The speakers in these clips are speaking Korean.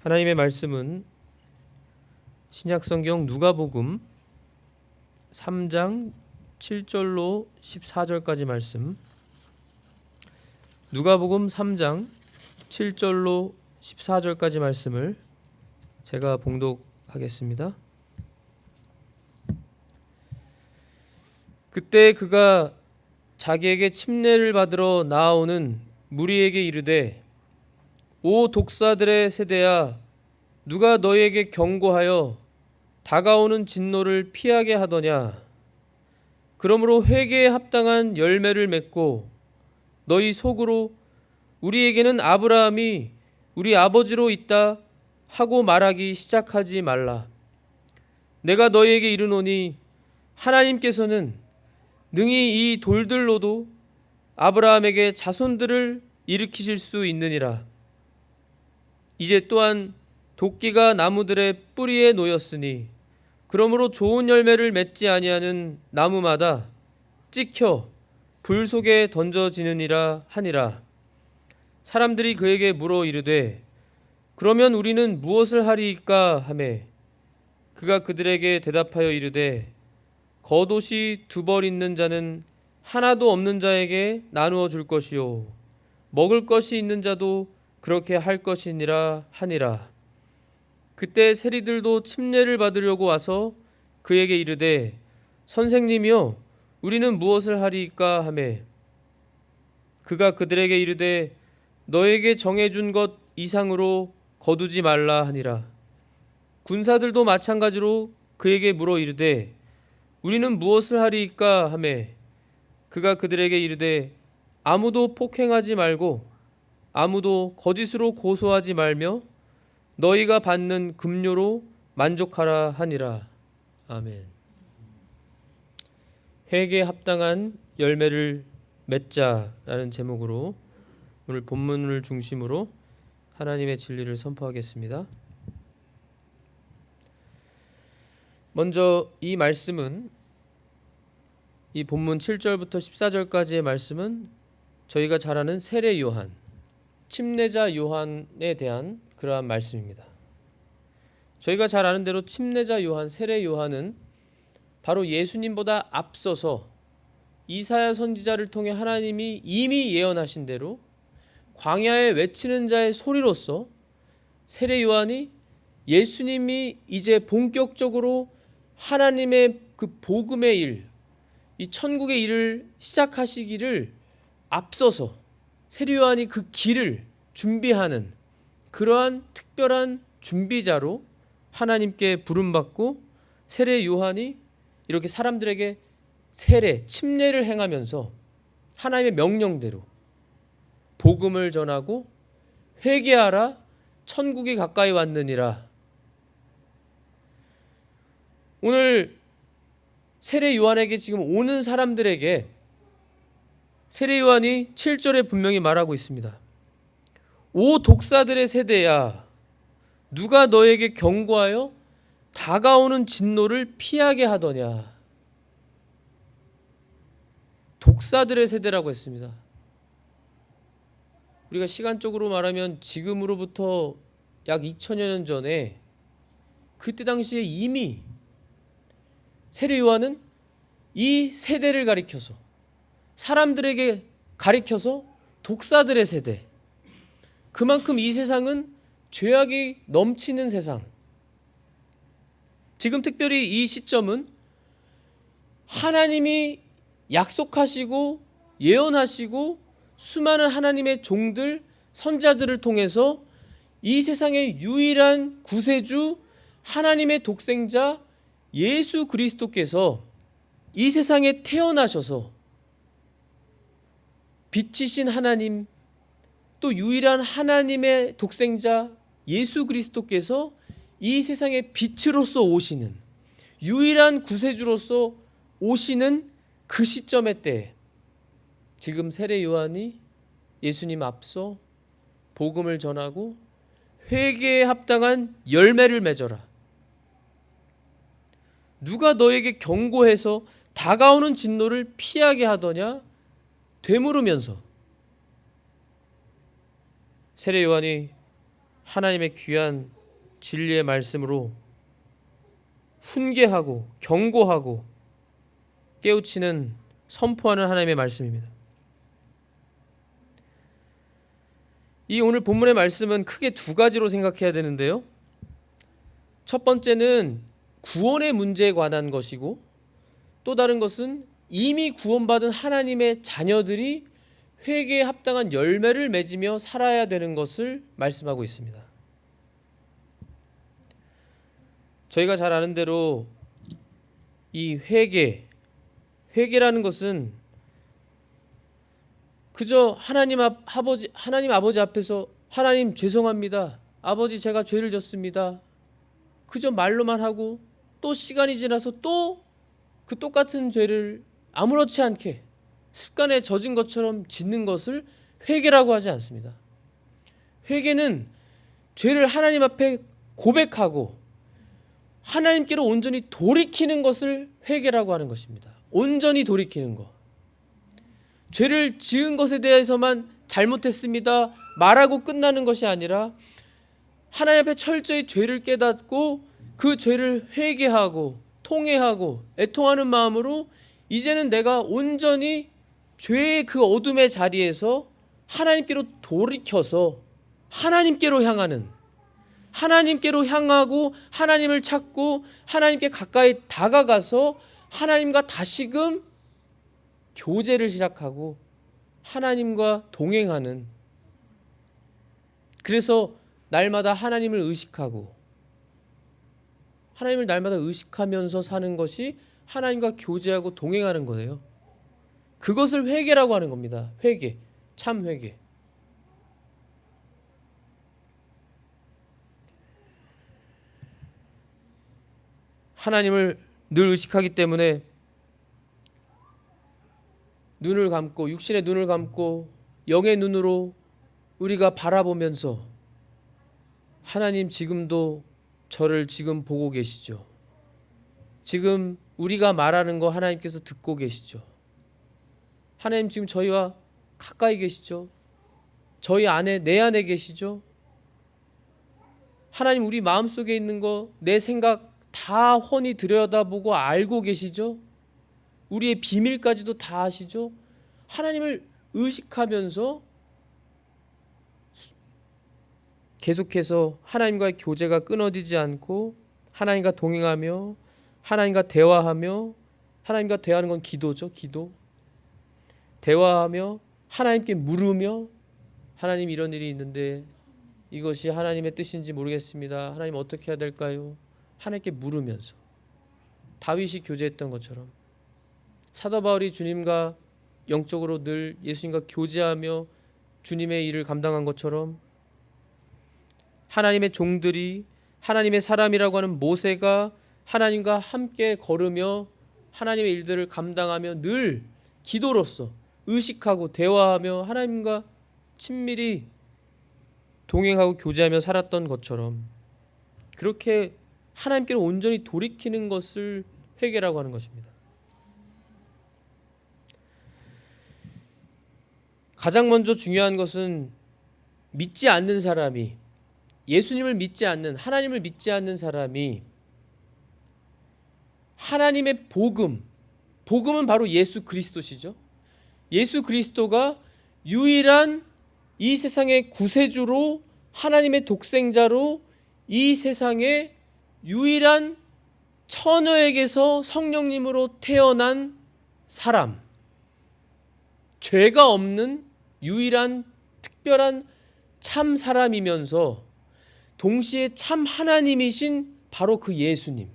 하나님의 말씀은 신약성경 누가복음 3장 7절로 14절까지 말씀, 누가복음 3장 7절로 14절까지 말씀을 제가 봉독하겠습니다. 그때 그가 자기에게 침례를 받으러 나아오는 무리에게 이르되, 오 독사들의 세대야, 누가 너희에게 경고하여 다가오는 진노를 피하게 하더냐? 그러므로 회개에 합당한 열매를 맺고 너희 속으로 우리에게는 아브라함이 우리 아버지로 있다 하고 말하기 시작하지 말라. 내가 너희에게 이르노니 하나님께서는 능히 이 돌들로도 아브라함에게 자손들을 일으키실 수 있느니라. 이제 또한 도끼가 나무들의 뿌리에 놓였으니 그러므로 좋은 열매를 맺지 아니하는 나무마다 찍혀 불 속에 던져지느니라 하니라. 사람들이 그에게 물어 이르되, 그러면 우리는 무엇을 하리이까 하매, 그가 그들에게 대답하여 이르되, 겉옷이 두 벌 있는 자는 하나도 없는 자에게 나누어 줄 것이요 먹을 것이 있는 자도 그렇게 할 것이니라 하니라. 그때 세리들도 침례를 받으려고 와서 그에게 이르되, 선생님이여, 우리는 무엇을 하리이까 하매, 그가 그들에게 이르되, 너에게 정해준 것 이상으로 거두지 말라 하니라. 군사들도 마찬가지로 그에게 물어 이르되, 우리는 무엇을 하리이까 하매, 그가 그들에게 이르되, 아무도 폭행하지 말고 아무도 거짓으로 고소하지 말며 너희가 받는 급료로 만족하라 하니라. 아멘. 회개에 합당한 열매를 맺자라는 제목으로 오늘 본문을 중심으로 하나님의 진리를 선포하겠습니다. 먼저 이 말씀은, 이 본문 7절부터 14절까지의 말씀은 저희가 잘 아는 세례 요한, 침례자 요한에 대한 그러한 말씀입니다. 저희가 잘 아는 대로 침례자 요한, 세례 요한은 바로 예수님보다 앞서서 이사야 선지자를 통해 하나님이 이미 예언하신 대로 광야에 외치는 자의 소리로서 세례 요한이 예수님이 이제 본격적으로 하나님의 그 복음의 일, 이 천국의 일을 시작하시기를 앞서서 세례 요한이 그 길을 준비하는 그러한 특별한 준비자로 하나님께 부름받고, 세례 요한이 이렇게 사람들에게 세례, 침례를 행하면서 하나님의 명령대로 복음을 전하고 회개하라, 천국이 가까이 왔느니라. 오늘 세례 요한에게 지금 오는 사람들에게 세례 요한이 7절에 분명히 말하고 있습니다. 오 독사들의 세대야, 누가 너에게 경고하여 다가오는 진노를 피하게 하더냐. 독사들의 세대라고 했습니다. 우리가 시간적으로 말하면 지금으로부터 약 2000여 년 전에, 그때 당시에 이미 세례 요한은 이 세대를 가리켜서, 사람들에게 가리켜서 독사들의 세대, 그만큼 이 세상은 죄악이 넘치는 세상. 지금 특별히 이 시점은 하나님이 약속하시고 예언하시고 수많은 하나님의 종들, 선자들을 통해서 이 세상의 유일한 구세주, 하나님의 독생자 예수 그리스도께서 이 세상에 태어나셔서 빛이신 하나님, 또 유일한 하나님의 독생자 예수 그리스도께서 이 세상의 빛으로서 오시는, 유일한 구세주로서 오시는 그 시점의 때, 지금 세례 요한이 예수님 앞서 복음을 전하고 회개에 합당한 열매를 맺어라, 누가 너에게 경고해서 다가오는 진노를 피하게 하더냐 되물으면서 세례 요한이 하나님의 귀한 진리의 말씀으로 훈계하고 경고하고 깨우치는 선포하는 하나님의 말씀입니다. 이 오늘 본문의 말씀은 크게 두 가지로 생각해야 되는데요. 첫 번째는 구원의 문제에 관한 것이고, 또 다른 것은 이미 구원받은 하나님의 자녀들이 회개에 합당한 열매를 맺으며 살아야 되는 것을 말씀하고 있습니다. 저희가 잘 아는 대로 이 회개라는 것은 그저 하나님 아버지 앞에서 하나님 죄송합니다. 아버지 제가 죄를 졌습니다. 그저 말로만 하고 또 시간이 지나서 또 그 똑같은 죄를 아무렇지 않게 습관에 젖은 것처럼 짓는 것을 회개라고 하지 않습니다. 회개는 죄를 하나님 앞에 고백하고 하나님께로 온전히 돌이키는 것을 회개라고 하는 것입니다. 온전히 돌이키는 것. 죄를 지은 것에 대해서만 잘못했습니다 말하고 끝나는 것이 아니라 하나님 앞에 철저히 죄를 깨닫고 그 죄를 회개하고 통회하고 애통하는 마음으로 이제는 내가 온전히 죄의 그 어둠의 자리에서 하나님께로 돌이켜서 하나님께로 향하고 하나님을 찾고 하나님께 가까이 다가가서 하나님과 다시금 교제를 시작하고 하나님과 동행하는, 그래서 날마다 하나님을 날마다 의식하면서 사는 것이 하나님과 교제하고 동행하는 거예요. 그것을 회개라고 하는 겁니다. 회개, 참 회개. 하나님을 늘 의식하기 때문에 눈을 감고, 육신의 눈을 감고 영의 눈으로 우리가 바라보면서 하나님 지금도 저를 지금 보고 계시죠. 지금 우리가 말하는 거 하나님께서 듣고 계시죠. 하나님 지금 저희와 가까이 계시죠. 저희 안에, 내 안에 계시죠. 하나님 우리 마음속에 있는 거, 내 생각 다 훤히 들여다보고 알고 계시죠. 우리의 비밀까지도 다 아시죠. 하나님을 의식하면서 계속해서 하나님과의 교제가 끊어지지 않고 하나님과 동행하며 하나님과 대화하며, 하나님과 대화하는 건 기도죠. 기도. 대화하며 하나님께 물으며, 하나님 이런 일이 있는데 이것이 하나님의 뜻인지 모르겠습니다. 하나님 어떻게 해야 될까요? 하나님께 물으면서 다윗이 교제했던 것처럼 사도 바울이 주님과 영적으로 늘 예수님과 교제하며 주님의 일을 감당한 것처럼 하나님의 종들이, 하나님의 사람이라고 하는 모세가 하나님과 함께 걸으며 하나님의 일들을 감당하며 늘 기도로서 의식하고 대화하며 하나님과 친밀히 동행하고 교제하며 살았던 것처럼 그렇게 하나님께로 온전히 돌이키는 것을 회개라고 하는 것입니다. 가장 먼저 중요한 것은 믿지 않는 사람이, 예수님을 믿지 않는, 하나님을 믿지 않는 사람이 하나님의 복음은 바로 예수 그리스도시죠. 예수 그리스도가 유일한 이 세상의 구세주로, 하나님의 독생자로 이 세상의 유일한 처녀에게서 성령님으로 태어난 사람, 죄가 없는 유일한 특별한 참 사람이면서 동시에 참 하나님이신 바로 그 예수님,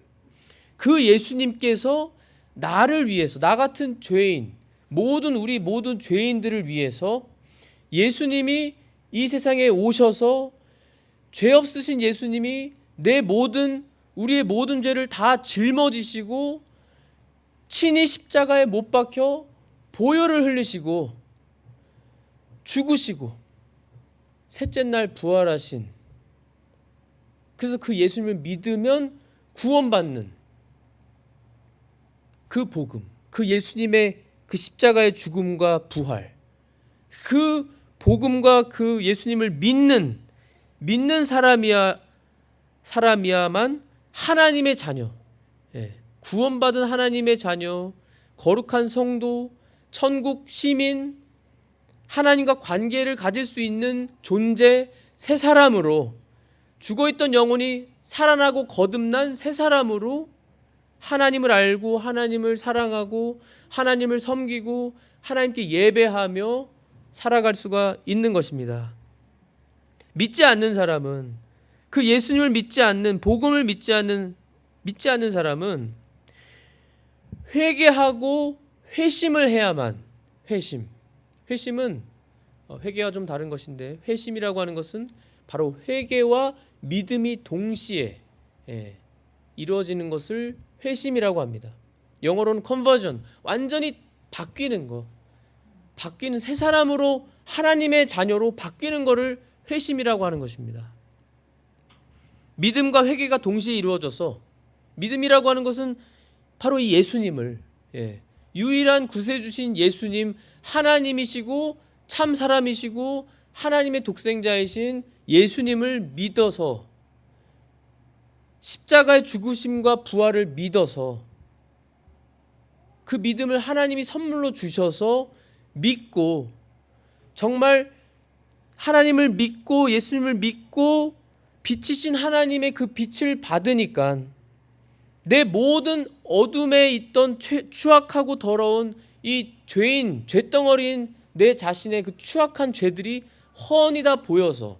그 예수님께서 나를 위해서, 나 같은 죄인, 우리 모든 죄인들을 위해서 예수님이 이 세상에 오셔서 죄 없으신 예수님이 우리의 모든 죄를 다 짊어지시고 친히 십자가에 못 박혀 보혈을 흘리시고 죽으시고 셋째 날 부활하신, 그래서 그 예수님을 믿으면 구원받는 그 복음, 그 예수님의 그 십자가의 죽음과 부활, 그 복음과 그 예수님을 믿는 사람이야 사람이야만 하나님의 자녀, 구원받은 하나님의 자녀, 거룩한 성도, 천국 시민, 하나님과 관계를 가질 수 있는 존재, 새 사람으로, 죽어있던 영혼이 살아나고 거듭난 새 사람으로 하나님을 알고 하나님을 사랑하고 하나님을 섬기고 하나님께 예배하며 살아갈 수가 있는 것입니다. 믿지 않는 사람은, 그 예수님을 믿지 않는, 복음을 믿지 않는 사람은 회개하고 회심을 해야만, 회심은 회개와 좀 다른 것인데, 회심이라고 하는 것은 바로 회개와 믿음이 동시에 이루어지는 것을 회심이라고 합니다. 영어로는 conversion, 완전히 바뀌는 거, 바뀌는 새 사람으로 하나님의 자녀로 바뀌는 것을 회심이라고 하는 것입니다. 믿음과 회개가 동시에 이루어져서, 믿음이라고 하는 것은 바로 이 예수님을, 유일한 구세주신 예수님, 하나님이시고 참 사람이시고 하나님의 독생자이신 예수님을 믿어서, 십자가의 죽으심과 부활을 믿어서, 그 믿음을 하나님이 선물로 주셔서 믿고, 정말 하나님을 믿고 예수님을 믿고 빛이신 하나님의 그 빛을 받으니까 내 모든 어둠에 있던 추악하고 더러운 이 죄인, 죄덩어리인 내 자신의 그 추악한 죄들이 훤히 다 보여서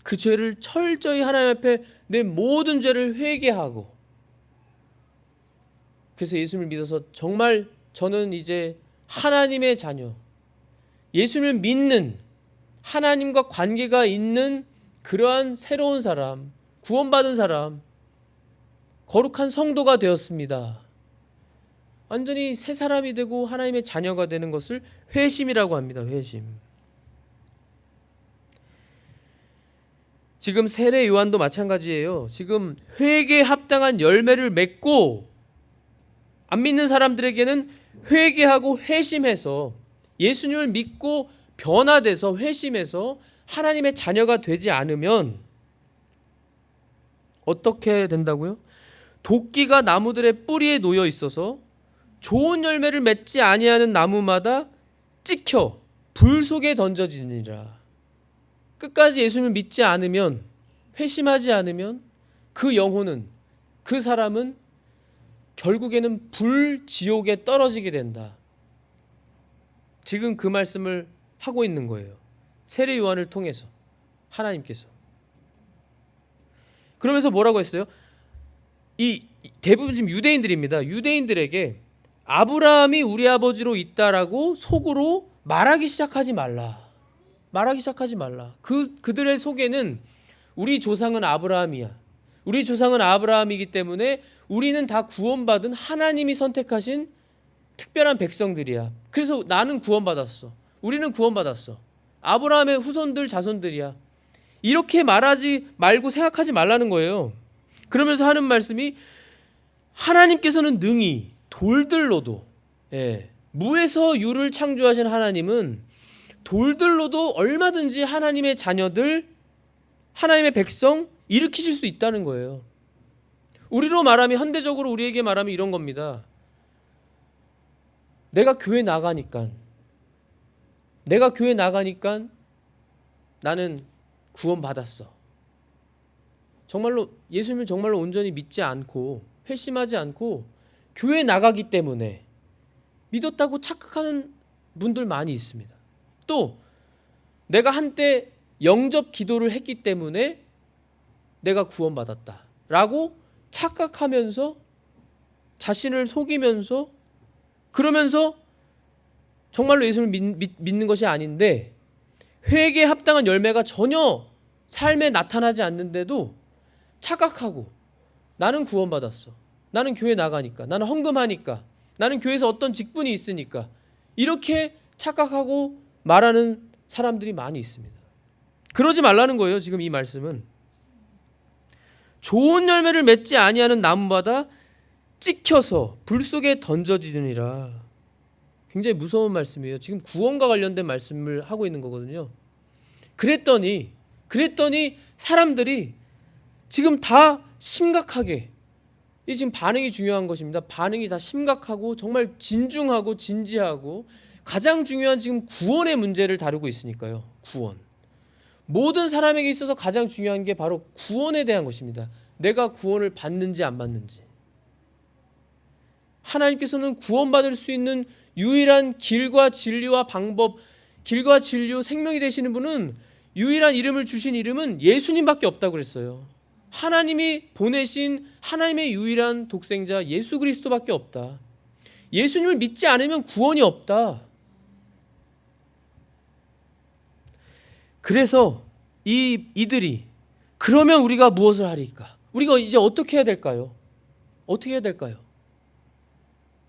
그 죄를 철저히 하나님 앞에 내 모든 죄를 회개하고, 그래서 예수님을 믿어서 정말 저는 이제 하나님의 자녀, 예수님을 믿는, 하나님과 관계가 있는 그러한 새로운 사람, 구원받은 사람, 거룩한 성도가 되었습니다. 완전히 새 사람이 되고 하나님의 자녀가 되는 것을 회심이라고 합니다. 회심. 지금 세례 요한도 마찬가지예요. 지금 회개에 합당한 열매를 맺고, 안 믿는 사람들에게는 회개하고 회심해서 예수님을 믿고 변화돼서 회심해서 하나님의 자녀가 되지 않으면 어떻게 된다고요? 도끼가 나무들의 뿌리에 놓여 있어서 좋은 열매를 맺지 아니하는 나무마다 찍혀 불 속에 던져지니라. 끝까지 예수님을 믿지 않으면, 회심하지 않으면 그 영혼은, 그 사람은 결국에는 불 지옥에 떨어지게 된다. 지금 그 말씀을 하고 있는 거예요. 세례 요한을 통해서 하나님께서. 그러면서 뭐라고 했어요? 이 대부분 지금 유대인들입니다. 유대인들에게 아브라함이 우리 아버지로 있다라고 속으로 말하기 시작하지 말라. 그들의 속에는 우리 조상은 아브라함이야. 우리 조상은 아브라함이기 때문에 우리는 다 구원받은 하나님이 선택하신 특별한 백성들이야. 그래서 나는 구원받았어. 우리는 구원받았어. 아브라함의 후손들, 자손들이야. 이렇게 말하지 말고 생각하지 말라는 거예요. 그러면서 하는 말씀이, 하나님께서는 능히 돌들로도, 무에서 유를 창조하신 하나님은 돌들로도 얼마든지 하나님의 자녀들, 하나님의 백성 일으키실 수 있다는 거예요. 우리로 말하면, 현대적으로 우리에게 말하면 이런 겁니다. 내가 교회 나가니까 나는 구원받았어. 정말로 예수님을 정말로 온전히 믿지 않고 회심하지 않고 교회 나가기 때문에 믿었다고 착각하는 분들 많이 있습니다. 또 내가 한때 영접 기도를 했기 때문에 내가 구원받았다라고 착각하면서 자신을 속이면서, 그러면서 정말로 예수님을 믿는 것이 아닌데, 회개에 합당한 열매가 전혀 삶에 나타나지 않는데도 착각하고, 나는 구원받았어, 나는 교회 나가니까, 나는 헌금하니까, 나는 교회에서 어떤 직분이 있으니까, 이렇게 착각하고 말하는 사람들이 많이 있습니다. 그러지 말라는 거예요. 지금 이 말씀은 좋은 열매를 맺지 아니하는 나무마다 찍혀서 불 속에 던져지느니라. 굉장히 무서운 말씀이에요. 지금 구원과 관련된 말씀을 하고 있는 거거든요. 그랬더니 사람들이 지금 다 심각하게, 이 지금 반응이 중요한 것입니다. 반응이 다 심각하고 정말 진중하고 진지하고 가장 중요한 지금 구원의 문제를 다루고 있으니까요. 구원. 모든 사람에게 있어서 가장 중요한 게 바로 구원에 대한 것입니다. 내가 구원을 받는지 안 받는지. 하나님께서는 구원받을 수 있는 유일한 길과 진리와 방법, 길과 진리와 생명이 되시는 분은 유일한 이름을 주신 이름은 예수님밖에 없다고 그랬어요. 하나님이 보내신 하나님의 유일한 독생자 예수 그리스도밖에 없다. 예수님을 믿지 않으면 구원이 없다. 그래서 이들이 그러면 우리가 무엇을 하리까? 우리가 이제 어떻게 해야 될까요? 어떻게 해야 될까요?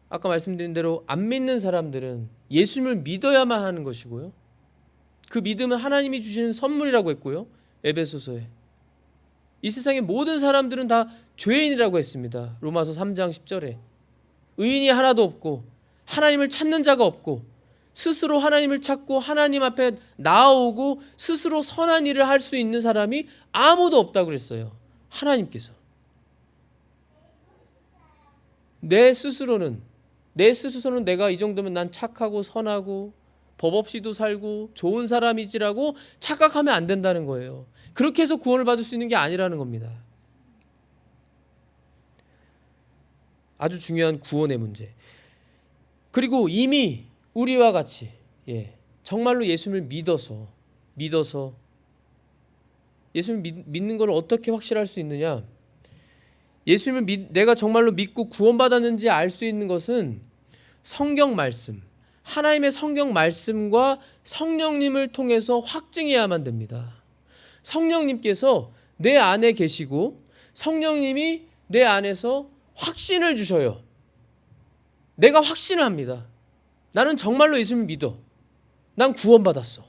아까 말씀드린 대로 안 믿는 사람들은 예수님을 믿어야만 하는 것이고요. 그 믿음은 하나님이 주시는 선물이라고 했고요. 에베소서에. 이 세상의 모든 사람들은 다 죄인이라고 했습니다. 로마서 3장 10절에. 의인이 하나도 없고 하나님을 찾는 자가 없고 스스로 하나님을 찾고 하나님 앞에 나아오고 스스로 선한 일을 할 수 있는 사람이 아무도 없다고 그랬어요. 하나님께서. 내 스스로는 내가 이 정도면 난 착하고 선하고 법 없이도 살고 좋은 사람이지라고 착각하면 안 된다는 거예요. 그렇게 해서 구원을 받을 수 있는 게 아니라는 겁니다. 아주 중요한 구원의 문제. 그리고 이미 우리와 같이 정말로 예수님을 믿어서 예수님을 믿는 걸 어떻게 확실할 수 있느냐? 예수님을 내가 정말로 믿고 구원받았는지 알 수 있는 것은 성경 말씀, 하나님의 성경 말씀과 성령님을 통해서 확증해야만 됩니다. 성령님께서 내 안에 계시고 성령님이 내 안에서 확신을 주셔요. 내가 확신을 합니다. 나는 정말로 예수님을 믿어. 난 구원받았어.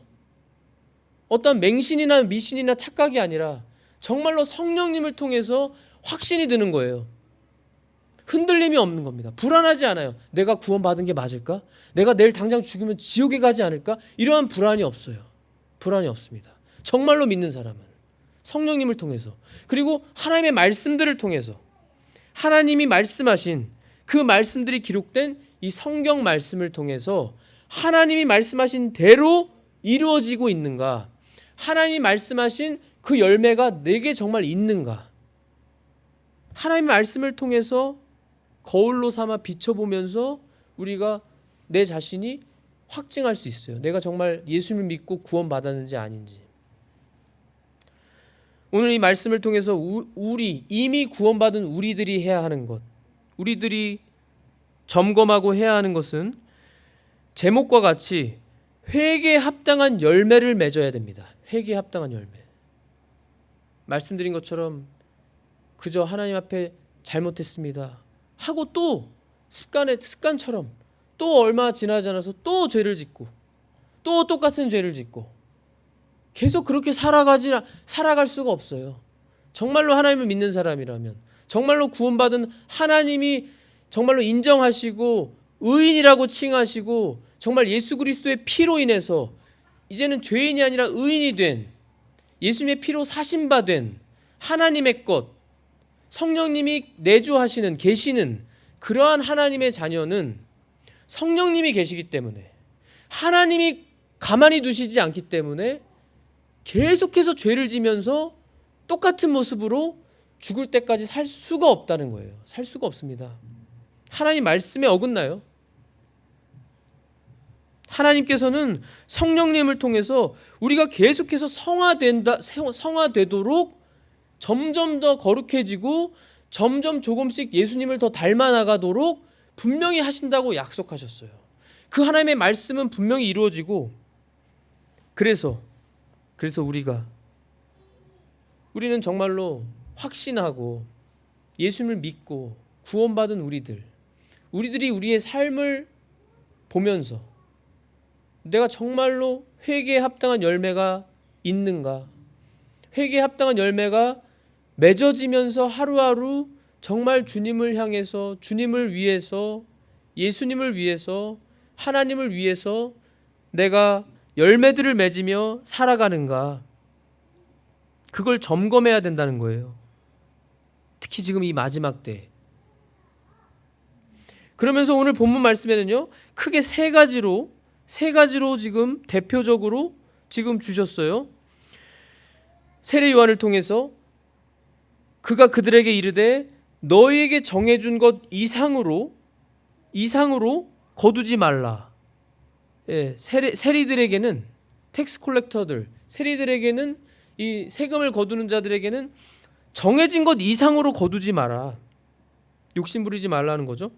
어떤 맹신이나 미신이나 착각이 아니라 정말로 성령님을 통해서 확신이 드는 거예요. 흔들림이 없는 겁니다. 불안하지 않아요. 내가 구원받은 게 맞을까? 내가 내일 당장 죽으면 지옥에 가지 않을까? 이러한 불안이 없어요. 불안이 없습니다. 정말로 믿는 사람은 성령님을 통해서, 그리고 하나님의 말씀들을 통해서, 하나님이 말씀하신 그 말씀들이 기록된 이 성경 말씀을 통해서 하나님이 말씀하신 대로 이루어지고 있는가? 하나님이 말씀하신 그 열매가 내게 정말 있는가? 하나님의 말씀을 통해서 거울로 삼아 비춰보면서 우리가 내 자신이 확증할 수 있어요. 내가 정말 예수님을 믿고 구원받았는지 아닌지. 오늘 이 말씀을 통해서 이미 구원받은 우리들이 해야 하는 것, 우리들이 점검하고 해야 하는 것은 제목과 같이 회개에 합당한 열매를 맺어야 됩니다. 회개에 합당한 열매. 말씀드린 것처럼 그저 하나님 앞에 잘못했습니다 하고 또 습관처럼 또 얼마 지나지 않아서 또 죄를 짓고 또 똑같은 죄를 짓고 계속 그렇게 살아갈 수가 없어요. 정말로 하나님을 믿는 사람이라면, 정말로 구원받은 하나님이 정말로 인정하시고 의인이라고 칭하시고 정말 예수 그리스도의 피로 인해서 이제는 죄인이 아니라 의인이 된, 예수님의 피로 사신 바 된 하나님의 것, 성령님이 내주하시는, 계시는 그러한 하나님의 자녀는 성령님이 계시기 때문에, 하나님이 가만히 두시지 않기 때문에 계속해서 죄를 지면서 똑같은 모습으로 죽을 때까지 살 수가 없다는 거예요. 살 수가 없습니다. 하나님 말씀에 어긋나요. 하나님께서는 성령님을 통해서 우리가 계속해서 성화되도록 점점 더 거룩해지고 점점 조금씩 예수님을 더 닮아 나가도록 분명히 하신다고 약속하셨어요. 그 하나님의 말씀은 분명히 이루어지고, 그래서 우리는 정말로 확신하고 예수님을 믿고 구원받은 우리들이 우리의 삶을 보면서 내가 정말로 회개에 합당한 열매가 있는가, 회개에 합당한 열매가 맺어지면서 하루하루 정말 주님을 향해서, 주님을 위해서, 예수님을 위해서, 하나님을 위해서 내가 열매들을 맺으며 살아가는가, 그걸 점검해야 된다는 거예요. 특히 지금 이 마지막 때. 그러면서 오늘 본문 말씀에는요, 크게 세 가지로 지금 대표적으로 지금 주셨어요. 세례 요한을 통해서 그가 그들에게 이르되 너희에게 정해준 것 이상으로 거두지 말라. 예, 세리들에게는, 텍스 콜렉터들, 세리들에게는, 이 세금을 거두는 자들에게는 정해진 것 이상으로 거두지 마라. 욕심 부리지 말라는 거죠.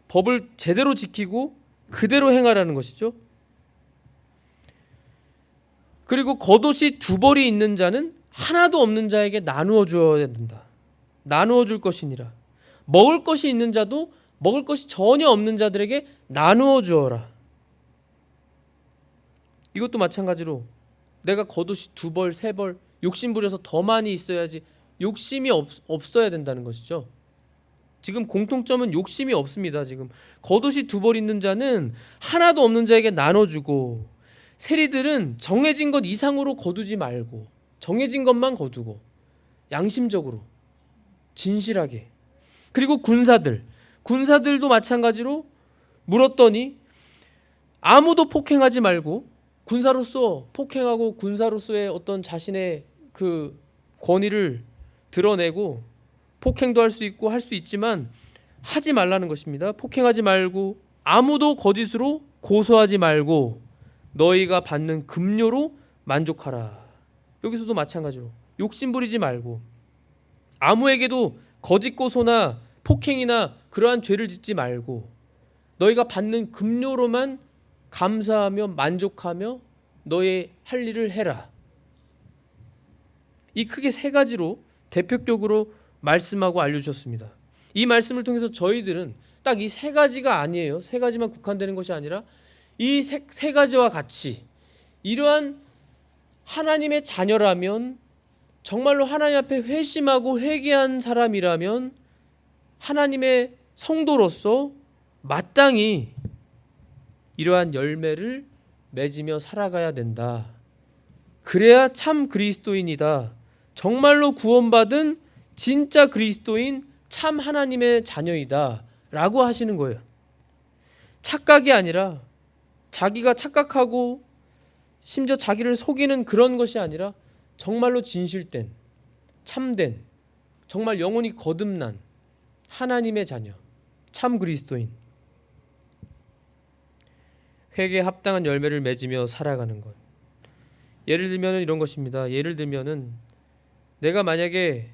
법을 제대로 지키고 그대로 행하라는 것이죠. 그리고 겉옷이 두 벌이 있는 자는 하나도 없는 자에게 나누어 주어야 된다. 나누어 줄 것이니라. 먹을 것이 있는 자도 먹을 것이 전혀 없는 자들에게 나누어 주어라. 이것도 마찬가지로 내가 겉옷이 두 벌, 세 벌 욕심 부려서 더 많이 있어야지 욕심이 없어야 된다는 것이죠. 지금 공통점은 욕심이 없습니다. 지금 겉옷이 두 벌 있는 자는 하나도 없는 자에게 나눠주고, 세리들은 정해진 것 이상으로 거두지 말고 정해진 것만 거두고 양심적으로 진실하게. 그리고 군사들도 마찬가지로 물었더니 아무도 폭행하지 말고, 군사로서 폭행하고 군사로서의 어떤 자신의 그 권위를 드러내고 폭행도 할 수 있고 할 수 있지만 하지 말라는 것입니다. 폭행하지 말고 아무도 거짓으로 고소하지 말고 너희가 받는 급료로 만족하라. 여기서도 마찬가지로 욕심 부리지 말고 아무에게도 거짓 고소나 폭행이나 그러한 죄를 짓지 말고 너희가 받는 급료로만 감사하며 만족하며 너의 할 일을 해라. 이 크게 세 가지로 대표적으로 말씀하고 알려주셨습니다. 이 말씀을 통해서 저희들은 딱 이 세 가지가 아니에요. 세 가지만 국한되는 것이 아니라 이 세 가지와 같이 이러한 하나님의 자녀라면, 정말로 하나님 앞에 회심하고 회개한 사람이라면 하나님의 성도로서 마땅히 이러한 열매를 맺으며 살아가야 된다. 그래야 참 그리스도인이다. 정말로 구원받은 진짜 그리스도인, 참 하나님의 자녀이다 라고 하시는 거예요. 착각이 아니라, 자기가 착각하고 심지어 자기를 속이는 그런 것이 아니라 정말로 진실된, 참된, 정말 영혼이 거듭난 하나님의 자녀, 참 그리스도인. 회개에 합당한 열매를 맺으며 살아가는 것. 예를 들면 이런 것입니다. 예를 들면은 내가 만약에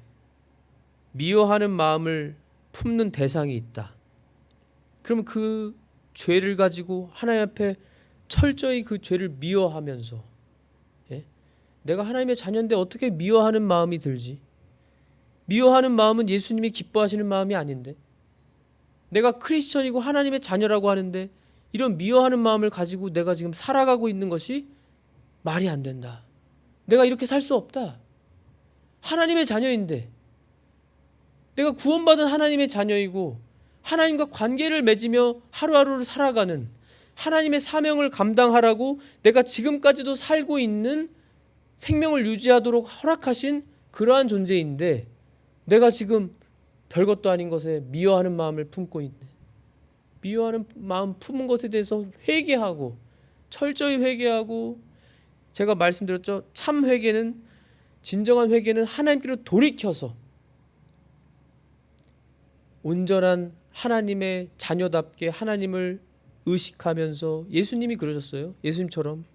미워하는 마음을 품는 대상이 있다. 그러면 그 죄를 가지고 하나님 앞에 철저히 그 죄를 미워하면서, 내가 하나님의 자녀인데 어떻게 미워하는 마음이 들지? 미워하는 마음은 예수님이 기뻐하시는 마음이 아닌데, 내가 크리스천이고 하나님의 자녀라고 하는데 이런 미워하는 마음을 가지고 내가 지금 살아가고 있는 것이 말이 안 된다. 내가 이렇게 살 수 없다. 하나님의 자녀인데, 내가 구원받은 하나님의 자녀이고 하나님과 관계를 맺으며 하루하루를 살아가는, 하나님의 사명을 감당하라고 내가 지금까지도 살고 있는, 생명을 유지하도록 허락하신 그러한 존재인데 내가 지금 별것도 아닌 것에 미워하는 마음을 품고 있네. 미워하는 마음 품은 것에 대해서 회개하고, 철저히 회개하고, 제가 말씀드렸죠. 참 회개는, 진정한 회개는 하나님께로 돌이켜서 온전한 하나님의 자녀답게 하나님을 의식하면서, 예수님이 그러셨어요. 예수님처럼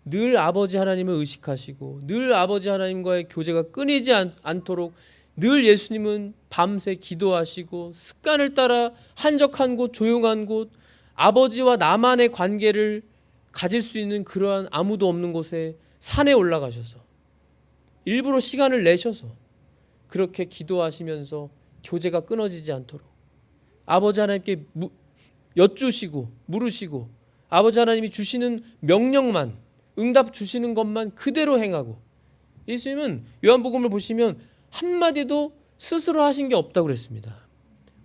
늘 아버지 하나님을 의식하시고 늘 아버지 하나님과의 교제가 끊이지 않도록 늘 예수님은 밤새 기도하시고 습관을 따라 한적한 곳, 조용한 곳, 아버지와 나만의 관계를 가질 수 있는 그러한 아무도 없는 곳에 산에 올라가셔서 일부러 시간을 내셔서 그렇게 기도하시면서 교제가 끊어지지 않도록 아버지 하나님께 여쭈시고 물으시고 아버지 하나님이 주시는 명령만, 응답 주시는 것만 그대로 행하고, 예수님은 요한복음을 보시면 한마디도 스스로 하신 게 없다고 그랬습니다.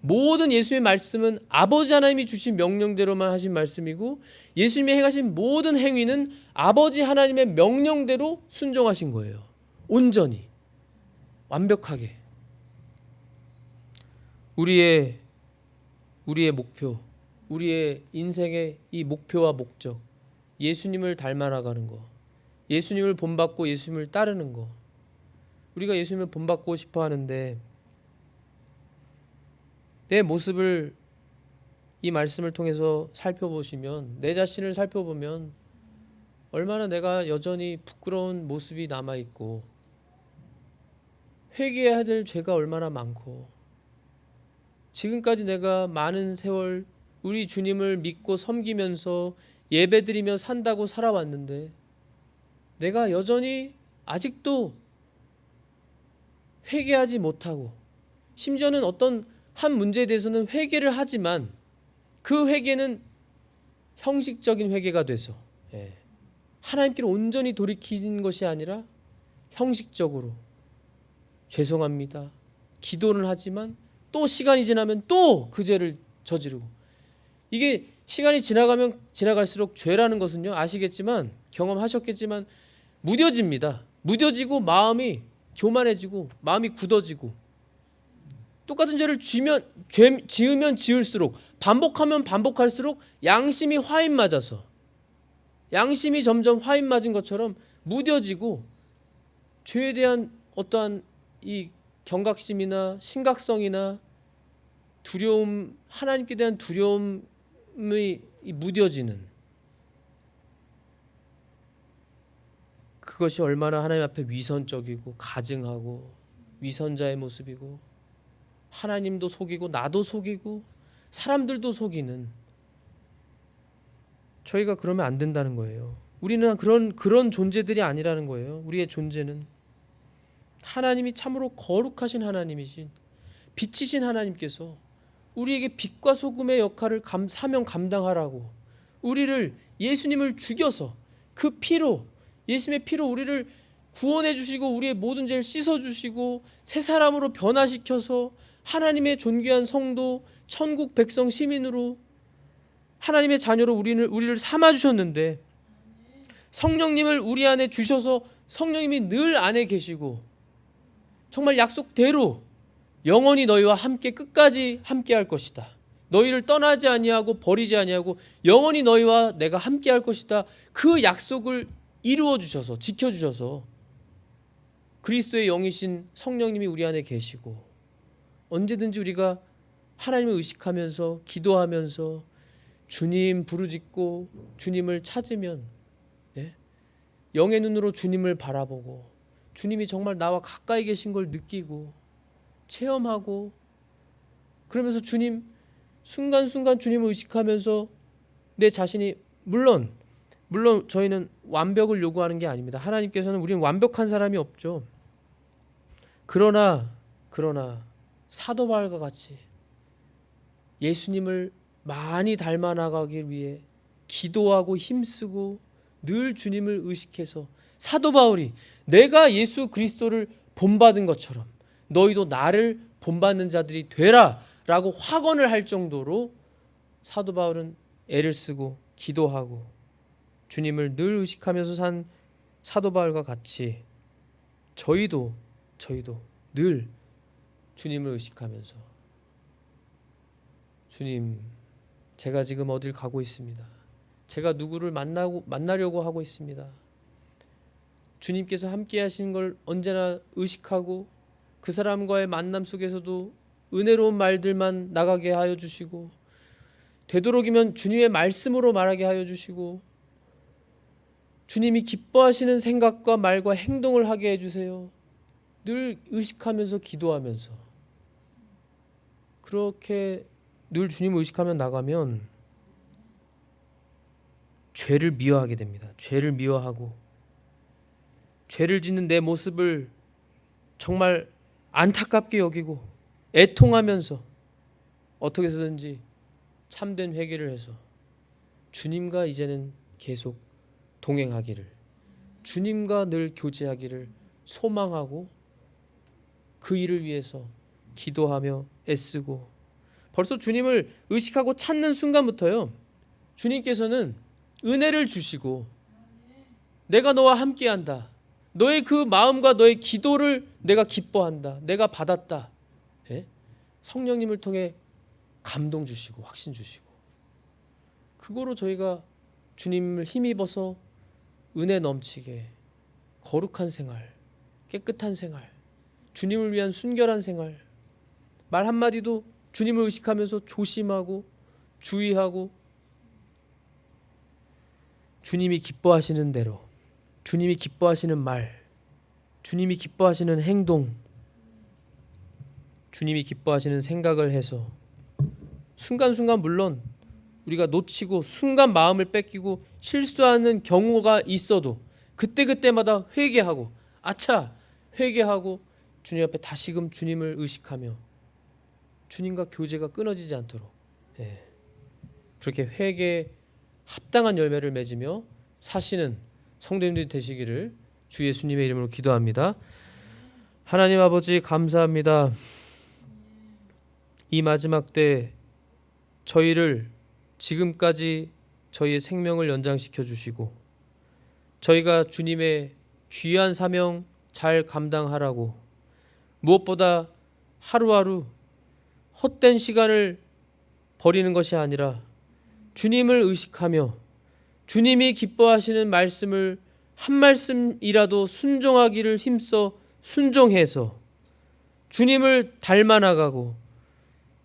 모든 예수님의 말씀은 아버지 하나님이 주신 명령대로만 하신 말씀이고, 예수님이 행하신 모든 행위는 아버지 하나님의 명령대로 순종하신 거예요. 온전히, 완벽하게. 우리의 목표, 우리의 인생의 이 목표와 목적, 예수님을 닮아나가는 거, 예수님을 본받고 예수님을 따르는 거. 우리가 예수님을 본받고 싶어 하는데 내 모습을 이 말씀을 통해서 살펴보시면, 내 자신을 살펴보면 얼마나 내가 여전히 부끄러운 모습이 남아있고 회개해야 될 죄가 얼마나 많고, 지금까지 내가 많은 세월 우리 주님을 믿고 섬기면서 예배드리며 산다고 살아왔는데 내가 여전히 아직도 회개하지 못하고, 심지어는 어떤 한 문제에 대해서는 회개를 하지만 그 회개는 형식적인 회개가 돼서 하나님께로 온전히 돌이키는 것이 아니라 형식적으로 죄송합니다, 기도를 하지만 또 시간이 지나면 또 그 죄를 저지르고, 이게 시간이 지나가면 지나갈수록 죄라는 것은요, 아시겠지만, 경험하셨겠지만 무뎌집니다. 무뎌지고 마음이 교만해지고 마음이 굳어지고, 똑같은 죄를 지으면 지을수록, 반복하면 반복할수록 양심이 화인 맞아서, 양심이 점점 화인 맞은 것처럼 무뎌지고 죄에 대한 어떠한 이 경각심이나 심각성이나 두려움, 하나님께 대한 두려움이 무뎌지는, 그것이 얼마나 하나님 앞에 위선적이고 가증하고 위선자의 모습이고, 하나님도 속이고 나도 속이고 사람들도 속이는, 저희가 그러면 안 된다는 거예요. 우리는 그런 존재들이 아니라는 거예요. 우리의 존재는 하나님이 참으로 거룩하신 하나님이신, 빛이신 하나님께서 우리에게 빛과 소금의 역할을 사명 감당하라고 우리를, 예수님을 죽여서 그 피로, 예수님의 피로 우리를 구원해 주시고 우리의 모든 죄를 씻어 주시고 새 사람으로 변화시켜서 하나님의 존귀한 성도, 천국 백성 시민으로, 하나님의 자녀로 우리를 삼아 주셨는데, 성령님을 우리 안에 주셔서 성령님이 늘 안에 계시고 정말 약속대로 영원히 너희와 함께 끝까지 함께 할 것이다, 너희를 떠나지 아니하고 버리지 아니하고 영원히 너희와 내가 함께 할 것이다, 그 약속을 이루어 주셔서 지켜 주셔서 그리스도의 영이신 성령님이 우리 안에 계시고, 언제든지 우리가 하나님을 의식하면서 기도하면서 주님 부르짖고 주님을 찾으면, 영의 눈으로 주님을 바라보고 주님이 정말 나와 가까이 계신 걸 느끼고 체험하고, 그러면서 주님, 순간순간 주님을 의식하면서 내 자신이, 물론 저희는 완벽을 요구하는 게 아닙니다. 하나님께서는, 우리는 완벽한 사람이 없죠. 그러나 사도 바울과 같이 예수님을 많이 닮아 나가기 위해 기도하고 힘쓰고 늘 주님을 의식해서, 사도 바울이 내가 예수 그리스도를 본받은 것처럼 너희도 나를 본받는 자들이 되라 라고 확언을 할 정도로 사도 바울은 애를 쓰고 기도하고 주님을 늘 의식하면서 산 사도 바울과 같이 저희도 늘 주님을 의식하면서, 주님, 제가 지금 어딜 가고 있습니다. 제가 누구를 만나려고 하고 있습니다. 주님께서 함께 하시는 걸 언제나 의식하고 그 사람과의 만남 속에서도 은혜로운 말들만 나가게 하여 주시고, 되도록이면 주님의 말씀으로 말하게 하여 주시고, 주님이 기뻐하시는 생각과 말과 행동을 하게 해주세요. 늘 의식하면서 기도하면서 그렇게 늘 주님을 의식하며 나가면 죄를 미워하게 됩니다. 죄를 미워하고 죄를 짓는 내 모습을 정말 안타깝게 여기고 애통하면서 어떻게 해서든지 참된 회개를 해서 주님과 이제는 계속 동행하기를, 주님과 늘 교제하기를 소망하고 그 일을 위해서 기도하며 애쓰고, 벌써 주님을 의식하고 찾는 순간부터요, 주님께서는 은혜를 주시고 내가 너와 함께한다, 너의 그 마음과 너의 기도를 내가 기뻐한다, 내가 받았다, 성령님을 통해 감동 주시고 확신 주시고, 그거로 저희가 주님을 힘입어서 은혜 넘치게 거룩한 생활, 깨끗한 생활, 주님을 위한 순결한 생활, 말 한마디도 주님을 의식하면서 조심하고 주의하고, 주님이 기뻐하시는 대로, 주님이 기뻐하시는 말, 주님이 기뻐하시는 행동, 주님이 기뻐하시는 생각을 해서 순간순간, 물론 우리가 놓치고 순간 마음을 뺏기고 실수하는 경우가 있어도 그때그때마다 회개하고, 아차 회개하고 주님 앞에 다시금 주님을 의식하며 주님과 교제가 끊어지지 않도록, 그렇게 회개에 합당한 열매를 맺으며 사시는 성도님들이 되시기를 주 예수님의 이름으로 기도합니다. 하나님 아버지, 감사합니다. 이 마지막 때 저희를 지금까지 저희의 생명을 연장시켜 주시고, 저희가 주님의 귀한 사명 잘 감당하라고, 무엇보다 하루하루 헛된 시간을 버리는 것이 아니라 주님을 의식하며 주님이 기뻐하시는 말씀을 한 말씀이라도 순종하기를 힘써 순종해서 주님을 닮아 나가고,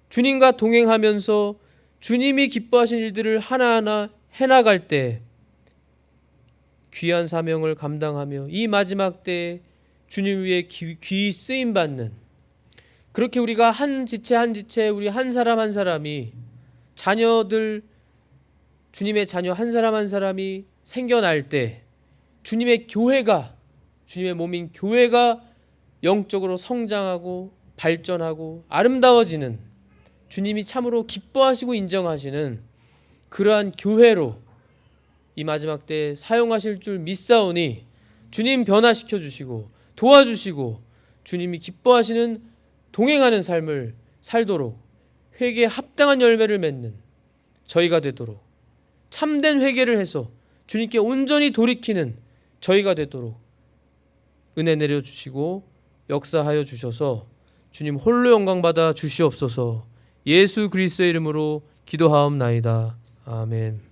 주님과 동행하면서 주님이 기뻐하신 일들을 하나하나 해나갈 때 귀한 사명을 감당하며 이 마지막 때에 주님 위에 귀히 쓰임받는, 그렇게 우리가 한 지체 한 지체, 우리 한 사람 한 사람이, 자녀들, 주님의 자녀 한 사람 한 사람이 생겨날 때 주님의 교회가, 주님의 몸인 교회가 영적으로 성장하고 발전하고 아름다워지는, 주님이 참으로 기뻐하시고 인정하시는 그러한 교회로 이 마지막 때에 사용하실 줄 믿사오니, 주님 변화시켜 주시고 도와주시고 주님이 기뻐하시는 동행하는 삶을 살도록, 회개에 합당한 열매를 맺는 저희가 되도록, 참된 회개를 해서 주님께 온전히 돌이키는 저희가 되도록 은혜 내려주시고 역사하여 주셔서 주님 홀로 영광받아 주시옵소서. 예수 그리스도의 이름으로 기도하옵나이다. 아멘.